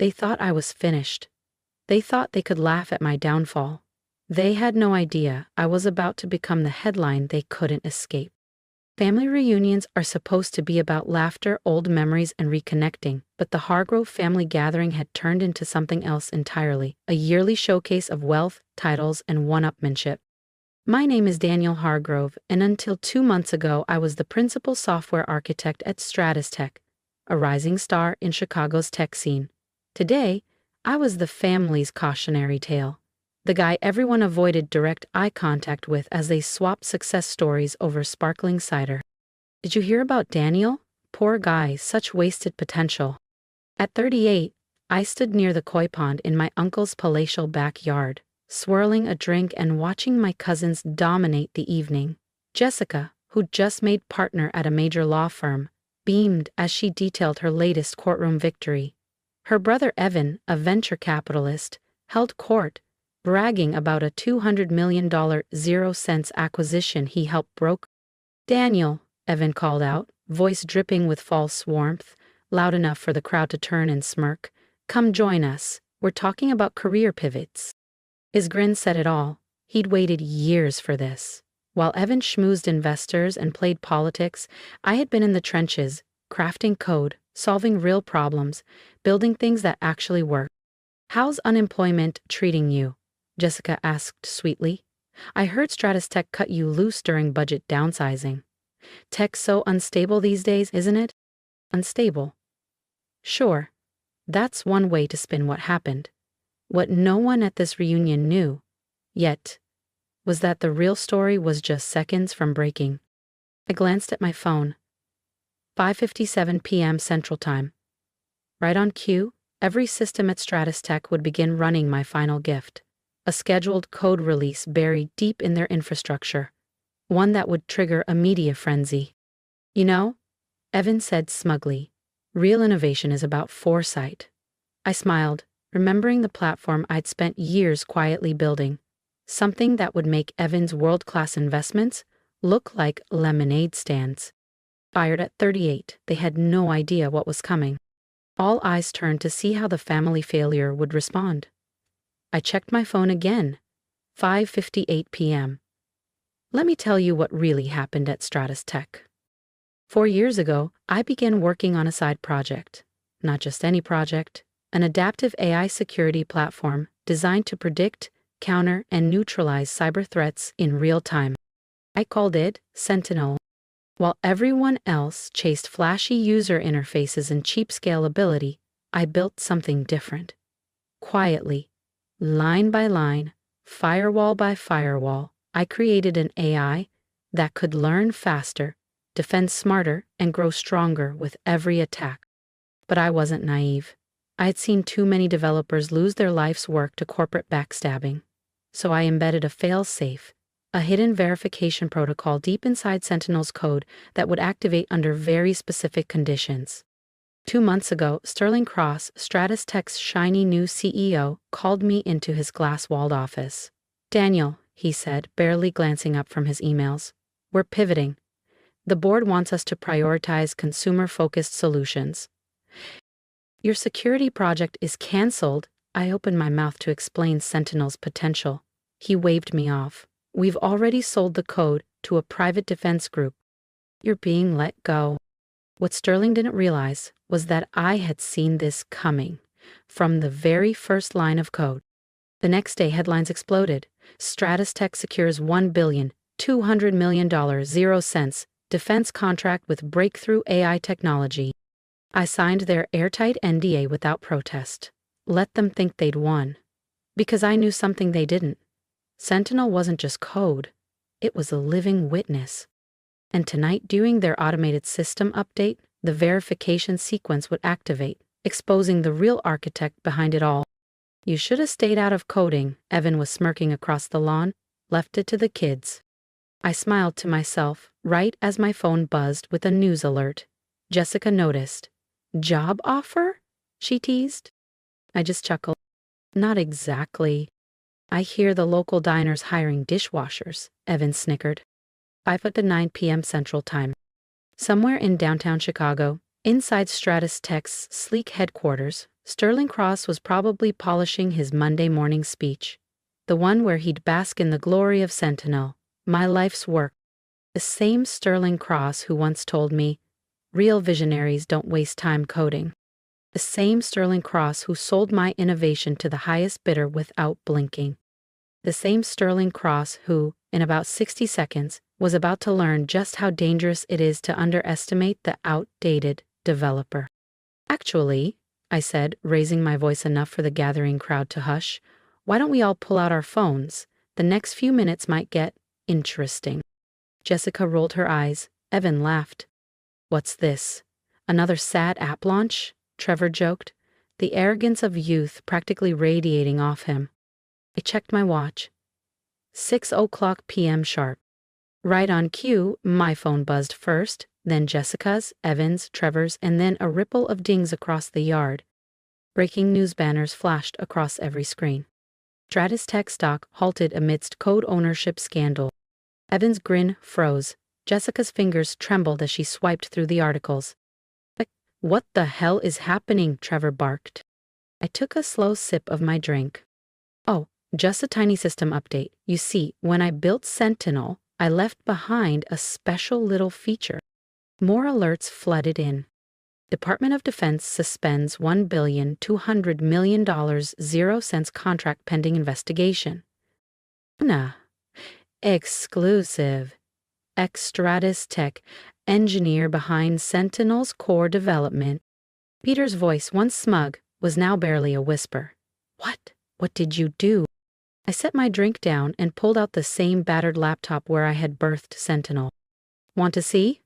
They thought I was finished. They thought they could laugh at my downfall. They had no idea I was about to become the headline they couldn't escape. Family reunions are supposed to be about laughter, old memories, and reconnecting, but the Hargrove family gathering had turned into something else entirely, a yearly showcase of wealth, titles, and one-upmanship. My name is Daniel Hargrove, and until 2 months ago I was the principal software architect at Stratus Tech, a rising star in Chicago's tech scene. Today, I was the family's cautionary tale, the guy everyone avoided direct eye contact with as they swapped success stories over sparkling cider. Did you hear about Daniel? Poor guy, such wasted potential. At 38, I stood near the koi pond in my uncle's palatial backyard, swirling a drink and watching my cousins dominate the evening. Jessica, who'd just made partner at a major law firm, beamed as she detailed her latest courtroom victory. Her brother Evan, a venture capitalist, held court, bragging about a $200 million 0-cents acquisition he helped broker. "Daniel," Evan called out, voice dripping with false warmth, loud enough for the crowd to turn and smirk, "come join us, we're talking about career pivots." His grin said it all. He'd waited years for this. While Evan schmoozed investors and played politics, I had been in the trenches, crafting code, solving real problems, building things that actually work. "How's unemployment treating you?" Jessica asked sweetly. "I heard Stratus Tech cut you loose during budget downsizing. Tech's so unstable these days, isn't it?" Unstable? Sure. That's one way to spin what happened. What no one at this reunion knew, yet, was that the real story was just seconds from breaking. I glanced at my phone. 5:57 p.m. Central Time. Right on cue, every system at Stratus Tech would begin running my final gift. A scheduled code release buried deep in their infrastructure. One that would trigger a media frenzy. "You know," Evan said smugly, "real innovation is about foresight." I smiled, remembering the platform I'd spent years quietly building. Something that would make Evan's world-class investments look like lemonade stands. Fired at 38, they had no idea what was coming. All eyes turned to see how the family failure would respond. I checked my phone again. 5:58 p.m. Let me tell you what really happened at Stratus Tech. 4 years ago, I began working on a side project. Not just any project, an adaptive AI security platform designed to predict, counter, and neutralize cyber threats in real time. I called it Sentinel. While everyone else chased flashy user interfaces and cheap scalability, I built something different. Quietly, line by line, firewall by firewall, I created an AI that could learn faster, defend smarter, and grow stronger with every attack. But I wasn't naive. I had seen too many developers lose their life's work to corporate backstabbing. So I embedded a fail-safe, a hidden verification protocol deep inside Sentinel's code that would activate under very specific conditions. 2 months ago, Sterling Cross, Stratus Tech's shiny new CEO, called me into his glass-walled office. "Daniel," he said, barely glancing up from his emails, "we're pivoting. The board wants us to prioritize consumer-focused solutions." "Your security project is canceled." I opened my mouth to explain Sentinel's potential. He waved me off. "We've already sold the code to a private defense group. You're being let go." What Sterling didn't realize was that I had seen this coming from the very first line of code. The next day, headlines exploded. Stratus Tech secures $1,200 million 0-cents defense contract with breakthrough AI technology. I signed their airtight NDA without protest. Let them think they'd won. Because I knew something they didn't. Sentinel wasn't just code. It was a living witness. And tonight, during their automated system update, the verification sequence would activate, exposing the real architect behind it all. "You should have stayed out of coding," Evan was smirking across the lawn. "Left it to the kids." I smiled to myself, right as my phone buzzed with a news alert. Jessica noticed. "Job offer?" she teased. I just chuckled. "Not exactly." "I hear the local diner's hiring dishwashers," Evan snickered. 5:09 p.m. Central Time. Somewhere in downtown Chicago, inside Stratus Tech's sleek headquarters, Sterling Cross was probably polishing his Monday morning speech, the one where he'd bask in the glory of Sentinel, my life's work. The same Sterling Cross who once told me, real visionaries don't waste time coding. The same Sterling Cross who sold my innovation to the highest bidder without blinking. The same Sterling Cross who, in about 60 seconds, was about to learn just how dangerous it is to underestimate the outdated developer. Actually, I said, raising my voice enough for the gathering crowd to hush, why don't we all pull out our phones? The next few minutes might get interesting. Jessica rolled her eyes. Evan laughed. What's this? Another sad app launch? Trevor joked, the arrogance of youth practically radiating off him. I checked my watch. 6:00 p.m. sharp. Right on cue, my phone buzzed first, then Jessica's, Evan's, Trevor's, and then a ripple of dings across the yard. Breaking news banners flashed across every screen. Stratus Tech stock halted amidst code ownership scandal. Evan's grin froze. Jessica's fingers trembled as she swiped through the articles. What the hell is happening? Trevor barked. I took a slow sip of my drink. Oh, just a tiny system update. You see, when I built Sentinel, I left behind a special little feature. More alerts flooded in. Department of Defense suspends $1,200,000,000 0 cents contract pending investigation. Nah. Exclusive. Stratus Tech, engineer behind Sentinel's core development. Peter's voice, once smug, was now barely a whisper. What? What did you do? I set my drink down and pulled out the same battered laptop where I had birthed Sentinel. Want to see?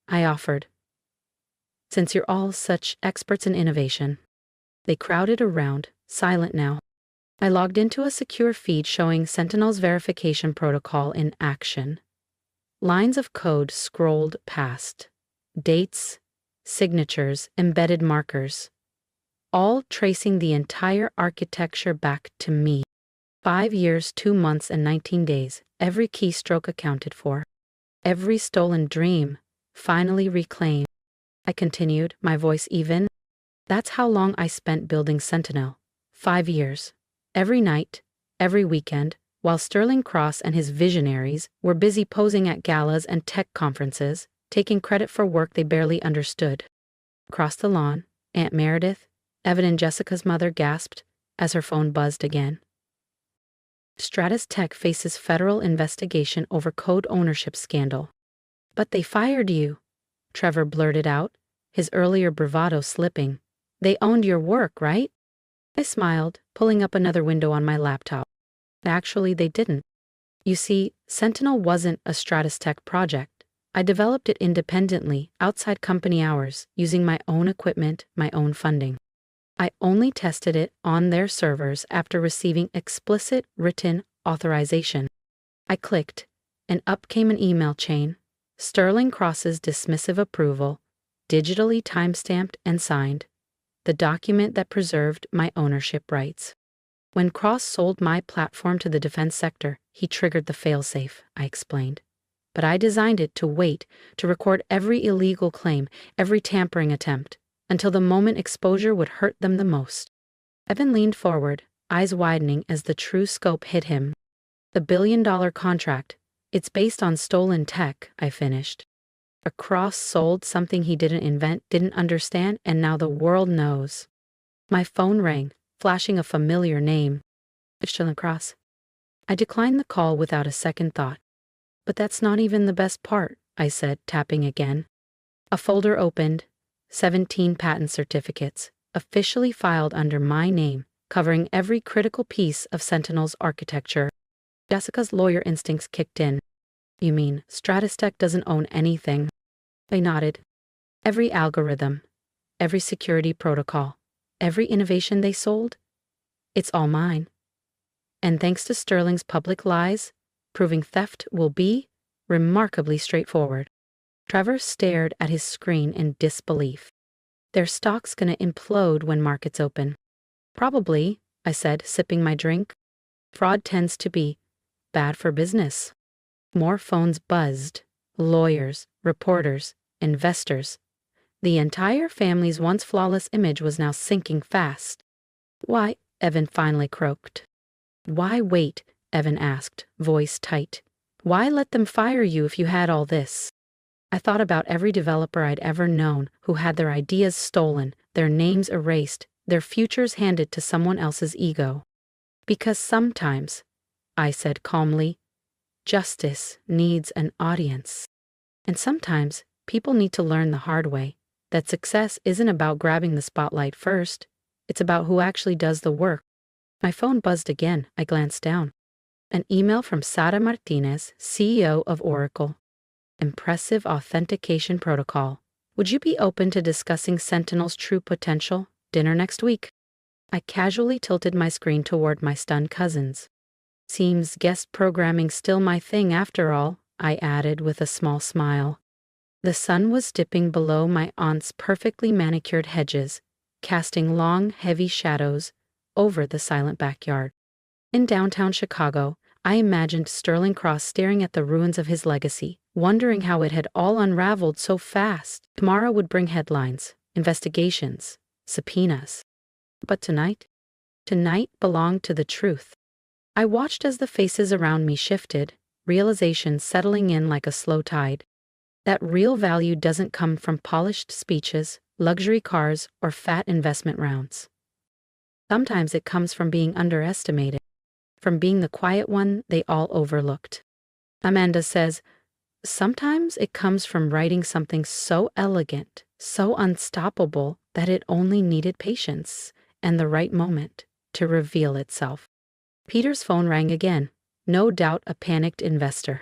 I offered. Since you're all such experts in innovation. They crowded around, silent now. I logged into a secure feed showing Sentinel's verification protocol in action. Lines of code scrolled past. Dates, signatures, embedded markers. All tracing the entire architecture back to me. 5 years, 2 months, and 19 days, every keystroke accounted for. Every stolen dream, finally reclaimed. I continued, my voice even. That's how long I spent building Sentinel. 5 years. Every night, every weekend, while Sterling Cross and his visionaries were busy posing at galas and tech conferences, taking credit for work they barely understood. Across the lawn, Aunt Meredith, Evan and Jessica's mother, gasped as her phone buzzed again. Stratus Tech faces federal investigation over code ownership scandal. But they fired you, Trevor blurted out, his earlier bravado slipping. They owned your work, right? I smiled, pulling up another window on my laptop. Actually, they didn't. You see, Sentinel wasn't a Stratus Tech project. I developed it independently, outside company hours, using my own equipment, my own funding. I only tested it on their servers after receiving explicit written authorization. I clicked, and up came an email chain. Sterling Cross's dismissive approval, digitally timestamped and signed. The document that preserved my ownership rights. When Cross sold my platform to the defense sector, he triggered the failsafe, I explained. But I designed it to wait, to record every illegal claim, every tampering attempt, until the moment exposure would hurt them the most. Evan leaned forward, eyes widening as the true scope hit him. The billion-dollar contract, it's based on stolen tech, I finished. A Cross sold something he didn't invent, didn't understand, and now the world knows. My phone rang, flashing a familiar name. Sterling Cross. I declined the call without a second thought. But that's not even the best part, I said, tapping again. A folder opened, 17 patent certificates, officially filed under my name, covering every critical piece of Sentinel's architecture. Jessica's lawyer instincts kicked in. You mean Stratus Tech doesn't own anything? I nodded. Every algorithm, every security protocol, every innovation they sold, it's all mine. And thanks to Sterling's public lies, proving theft will be remarkably straightforward. Trevor stared at his screen in disbelief. Their stock's gonna implode when markets open. Probably, I said, sipping my drink. Fraud tends to be bad for business. More phones buzzed. Lawyers, reporters, investors. The entire family's once flawless image was now sinking fast. "Why?" Evan finally croaked. "Why wait?" Evan asked, voice tight. "Why let them fire you if you had all this?" I thought about every developer I'd ever known who had their ideas stolen, their names erased, their futures handed to someone else's ego. "Because sometimes," I said calmly, "justice needs an audience. And sometimes people need to learn the hard way that success isn't about grabbing the spotlight first. It's about who actually does the work." My phone buzzed again. I glanced down. An email from Sara Martinez, CEO of Oracle. "Impressive authentication protocol. Would you be open to discussing Sentinel's true potential? Dinner next week." I casually tilted my screen toward my stunned cousins. "Seems guest programming's still my thing after all," I added with a small smile. The sun was dipping below my aunt's perfectly manicured hedges, casting long, heavy shadows over the silent backyard. In downtown Chicago, I imagined Sterling Cross staring at the ruins of his legacy, wondering how it had all unraveled so fast. Tomorrow would bring headlines, investigations, subpoenas. But tonight belonged to the truth. I watched as the faces around me shifted, realization settling in like a slow tide. That real value doesn't come from polished speeches, luxury cars, or fat investment rounds. Sometimes it comes from being underestimated, from being the quiet one they all overlooked. Amanda says, sometimes it comes from writing something so elegant, so unstoppable, that it only needed patience and the right moment to reveal itself. Peter's phone rang again, no doubt a panicked investor.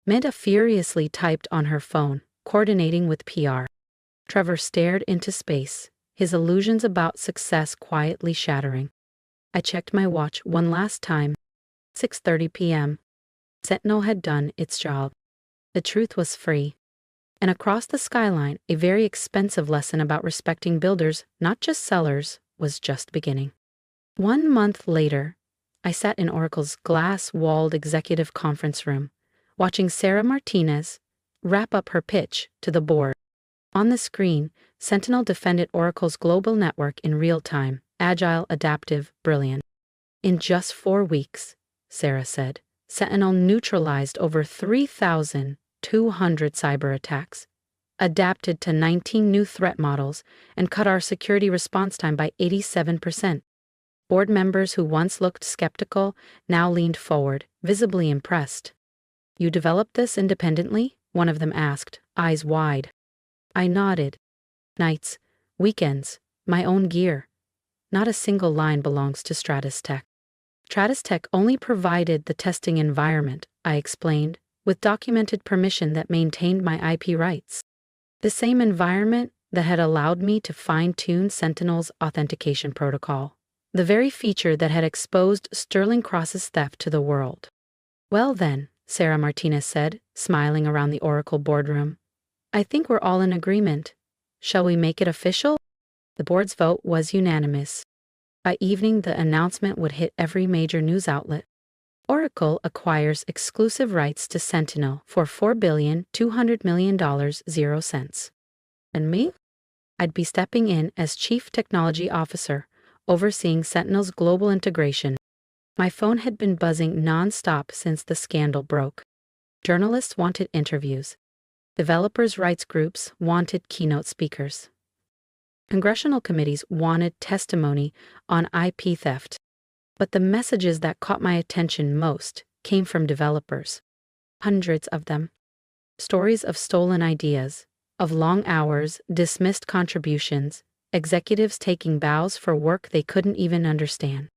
Amanda furiously typed on her phone, coordinating with PR. Trevor stared into space, his illusions about success quietly shattering. I checked my watch one last time. 6:30 p.m. Sentinel had done its job. The truth was free. And across the skyline, a very expensive lesson about respecting builders, not just sellers, was just beginning. 1 month later, I sat in Oracle's glass-walled executive conference room, watching Sara Martinez wrap up her pitch to the board. On the screen, Sentinel defended Oracle's global network in real time, agile, adaptive, brilliant. In just 4 weeks, Sara said, Sentinel neutralized over 3,200 cyber attacks, adapted to 19 new threat models, and cut our security response time by 87%. Board members who once looked skeptical now leaned forward, visibly impressed. "You developed this independently?" one of them asked, eyes wide. I nodded. "Nights, weekends, my own gear. Not a single line belongs to Stratus Tech." Stratus Tech only provided the testing environment, I explained, with documented permission that maintained my IP rights. The same environment that had allowed me to fine-tune Sentinel's authentication protocol. The very feature that had exposed Sterling Cross's theft to the world. "Well then," Sara Martinez said, smiling around the Oracle boardroom, "I think we're all in agreement. Shall we make it official?" The board's vote was unanimous. By evening, the announcement would hit every major news outlet. Oracle acquires exclusive rights to Sentinel for $4,200,000,000, 0 cents. And me? I'd be stepping in as Chief Technology Officer, overseeing Sentinel's global integration. My phone had been buzzing non-stop since the scandal broke. Journalists wanted interviews. Developers' rights groups wanted keynote speakers. Congressional committees wanted testimony on IP theft. But the messages that caught my attention most came from developers. Hundreds of them. Stories of stolen ideas, of long hours, dismissed contributions, executives taking bows for work they couldn't even understand.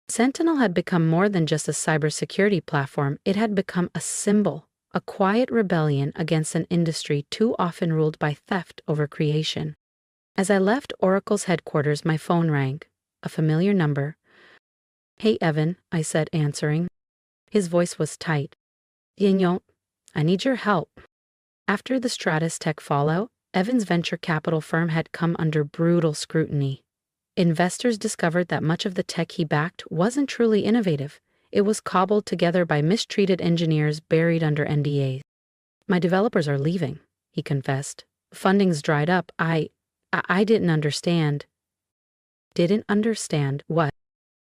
Sentinel had become more than just a cybersecurity platform. It had become a symbol, a quiet rebellion against an industry too often ruled by theft over creation. As I left Oracle's headquarters, my phone rang, a familiar number. "Hey, Evan," I said, answering. His voice was tight. "Vignon, I need your help." After the Stratus Tech fallout, Evan's venture capital firm had come under brutal scrutiny. Investors discovered that much of the tech he backed wasn't truly innovative. It was cobbled together by mistreated engineers buried under NDAs. "My developers are leaving," he confessed, Funding's dried up. I didn't understand. Didn't understand what?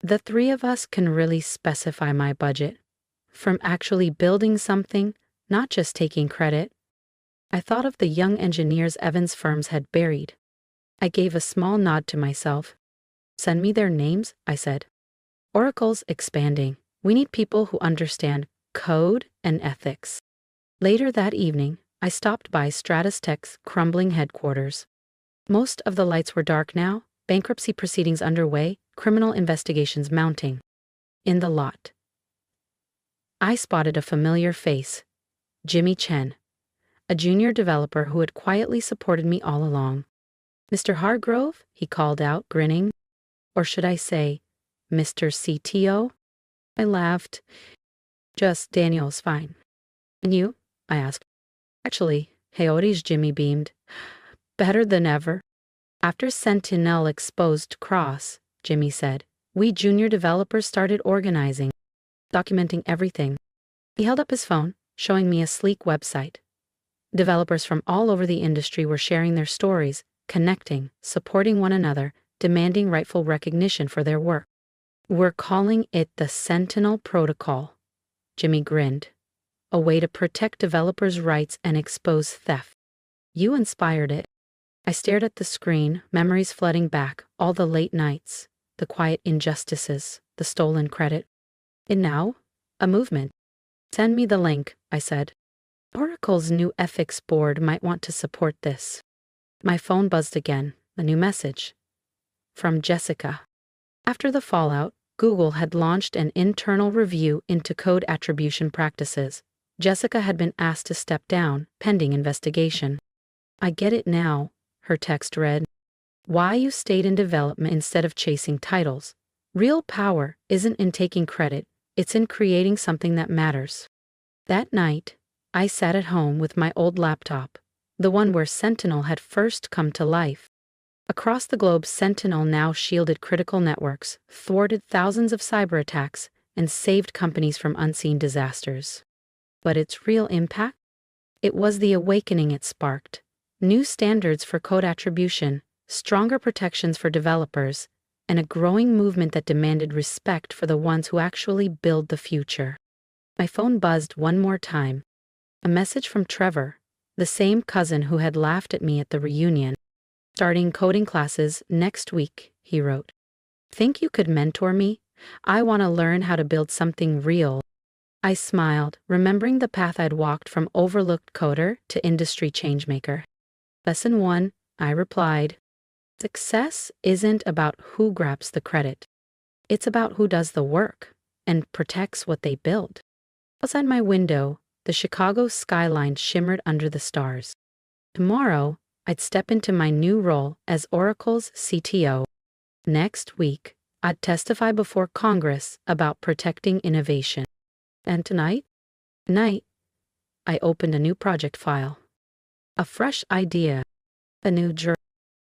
The three of us can really specify my budget. From actually building something, not just taking credit. I thought of the young engineers Evans' firms had buried. I gave a small nod to myself. Send me their names, I said. Oracle's expanding. We need people who understand code and ethics. Later that evening, I stopped by Stratus Tech's crumbling headquarters. Most of the lights were dark now, bankruptcy proceedings underway, criminal investigations mounting. In the lot, I spotted a familiar face, Jimmy Chen, a junior developer who had quietly supported me all along. Mr. Hargrove, he called out, grinning. Or should I say, Mr. CTO? I laughed. Just Daniel's fine. And you? I asked. Actually, Hayoti's Jimmy beamed. Better than ever. After Sentinel exposed Cross, Jimmy said, we junior developers started organizing, documenting everything. He held up his phone, showing me a sleek website. Developers from all over the industry were sharing their stories, connecting, supporting one another, demanding rightful recognition for their work. We're calling it the Sentinel Protocol. Jimmy grinned. A way to protect developers' rights and expose theft. You inspired it. I stared at the screen, memories flooding back, all the late nights, the quiet injustices, the stolen credit. And now, a movement. Send me the link, I said. Oracle's new ethics board might want to support this. My phone buzzed again, a new message. From Jessica. After the fallout, Google had launched an internal review into code attribution practices. Jessica had been asked to step down, pending investigation. I get it now, her text read. Why you stayed in development instead of chasing titles. Real power isn't in taking credit, it's in creating something that matters. That night, I sat at home with my old laptop, the one where Sentinel had first come to life. Across the globe, Sentinel now shielded critical networks, thwarted thousands of cyber attacks, and saved companies from unseen disasters. But its real impact? It was the awakening it sparked. New standards for code attribution, stronger protections for developers, and a growing movement that demanded respect for the ones who actually build the future. My phone buzzed one more time. A message from Trevor, the same cousin who had laughed at me at the reunion. Starting coding classes next week, he wrote. Think you could mentor me? I want to learn how to build something real. I smiled, remembering the path I'd walked from overlooked coder to industry changemaker. Lesson 1, I replied. Success isn't about who grabs the credit. It's about who does the work and protects what they build. Outside my window, the Chicago skyline shimmered under the stars. Tomorrow, I'd step into my new role as Oracle's CTO. Next week, I'd testify before Congress about protecting innovation. And tonight, I opened a new project file. A fresh idea, a new journal,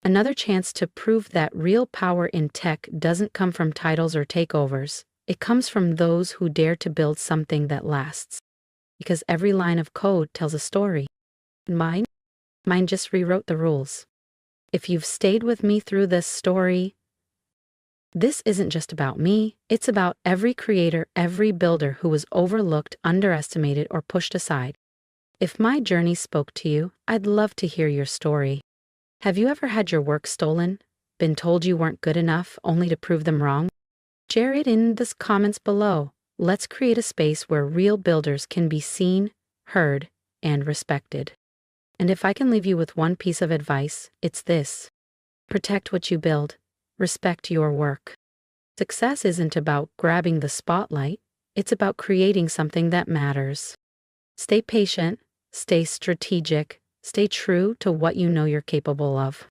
another chance to prove that real power in tech doesn't come from titles or takeovers. It comes from those who dare to build something that lasts. Because every line of code tells a story. Mine just rewrote the rules. If you've stayed with me through this story, this isn't just about me, it's about every creator, every builder who was overlooked, underestimated, or pushed aside. If my journey spoke to you, I'd love to hear your story. Have you ever had your work stolen? Been told you weren't good enough, only to prove them wrong? Share it in the comments below. Let's create a space where real builders can be seen, heard, and respected. And if I can leave you with one piece of advice, it's this. Protect what you build. Respect your work. Success isn't about grabbing the spotlight. It's about creating something that matters. Stay patient, stay strategic, stay true to what you know you're capable of.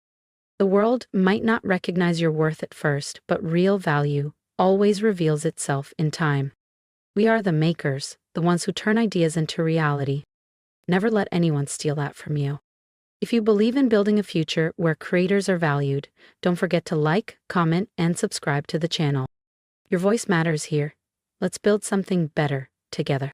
The world might not recognize your worth at first, but real value always reveals itself in time. We are the makers, the ones who turn ideas into reality. Never let anyone steal that from you. If you believe in building a future where creators are valued, don't forget to like, comment, and subscribe to the channel. Your voice matters here. Let's build something better together.